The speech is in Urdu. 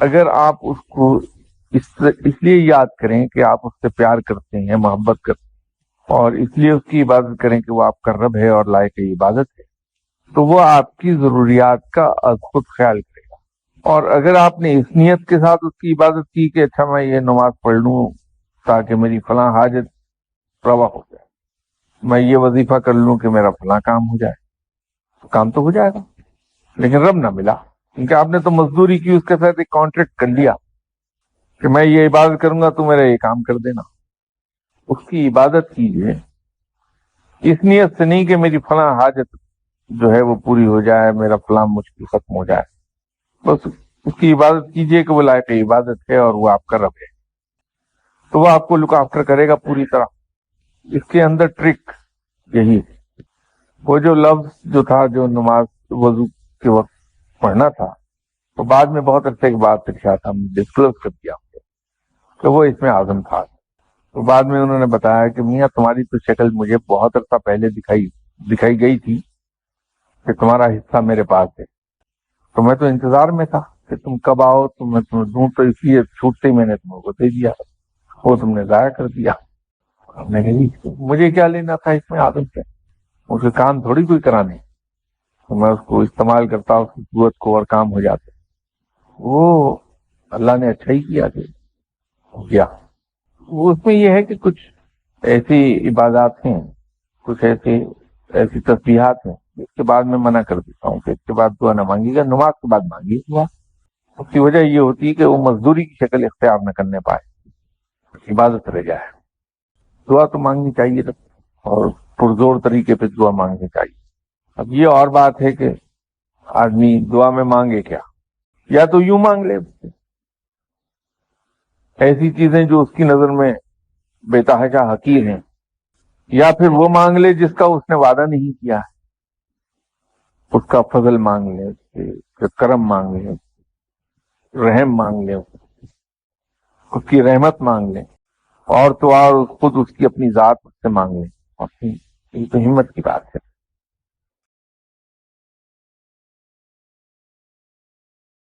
اگر آپ اس کو اس لیے یاد کریں کہ آپ اس سے پیار کرتے ہیں، محبت کرتے ہیں، اور اس لیے اس کی عبادت کریں کہ وہ آپ کا رب ہے اور لائق عبادت ہے، تو وہ آپ کی ضروریات کا از خود خیال کرے گا۔ اور اگر آپ نے اس نیت کے ساتھ اس کی عبادت کی کہ اچھا میں یہ نماز پڑھ لوں تاکہ میری فلاں حاجت روا ہو جائے، میں یہ وظیفہ کر لوں کہ میرا فلاں کام ہو جائے، تو کام تو ہو جائے گا، لیکن رب نہ ملا، کیونکہ آپ نے تو مزدوری کی، اس کے ساتھ ایک کانٹریکٹ کر لیا کہ میں یہ عبادت کروں گا تو میرا یہ کام کر دینا۔ اس کی عبادت کیجیے اس نیت سے نہیں کہ میری فلاں حاجت جو ہے وہ پوری ہو جائے، میرا فلاں مشکل ختم ہو جائے، بس اس کی عبادت کیجیے کہ وہ لائق عبادت ہے اور وہ آپ کا رب ہے، تو وہ آپ کو لک آفٹر کرے گا پوری طرح۔ اس کے اندر ٹرک یہی ہے۔ وہ جو لفظ جو تھا جو نماز وضو کے وقت پڑھنا تھا، تو بعد میں بہت عرصے کے بعد پھر شاید ہم نے ڈسکلوز کر دیا کہ وہ اس میں اعظم تھا۔ تو بعد میں انہوں نے بتایا کہ میاں تمہاری تو شکل مجھے بہت عرصہ پہلے دکھائی گئی تھی کہ تمہارا حصہ میرے پاس ہے، تو میں تو انتظار میں تھا کہ تم کب آؤ، تو میں تمہیں دوں، تو اس لیے چھوٹتے ہی میں نے تم کو دے دیا، وہ تم نے ضائع کر دیا۔ میں نے کہا مجھے کیا لینا تھا اس میں آدم سے، اس کے کام تھوڑی کوئی کرانے، تو میں اس کو استعمال کرتا اس کی قوت کو اور کام ہو جاتے۔ وہ اللہ نے اچھا ہی کیا کہ ہو گیا۔ اس میں یہ ہے کہ کچھ ایسی عبادات ہیں، کچھ ایسی تسبیحات ہیں جس کے بعد میں منع کر دیتا ہوں کہ اس کے بعد دعا نہ مانگی گا، نماز کے بعد مانگی دعا۔ اس کی وجہ یہ ہوتی ہے کہ وہ مزدوری کی شکل اختیار نہ کرنے پائے، عبادت رہ جائے۔ دعا تو مانگنی چاہیے اور پرزور طریقے پہ دعا مانگنی چاہیے۔ اب یہ اور بات ہے کہ آدمی دعا میں مانگے کیا، یا تو یوں مانگ لے ایسی چیزیں جو اس کی نظر میں بے تحاشا حقیر ہیں، یا پھر وہ مانگ لے جس کا اس نے وعدہ نہیں کیا ہے، اس کا فضل مانگ لے، اس کا کرم مانگ لے، رحم مانگ لے، اس کی رحمت مانگ لے، اور تو اور خود اس کی اپنی ذات سے مانگ لے۔ یہ تو ہمت کی بات ہے۔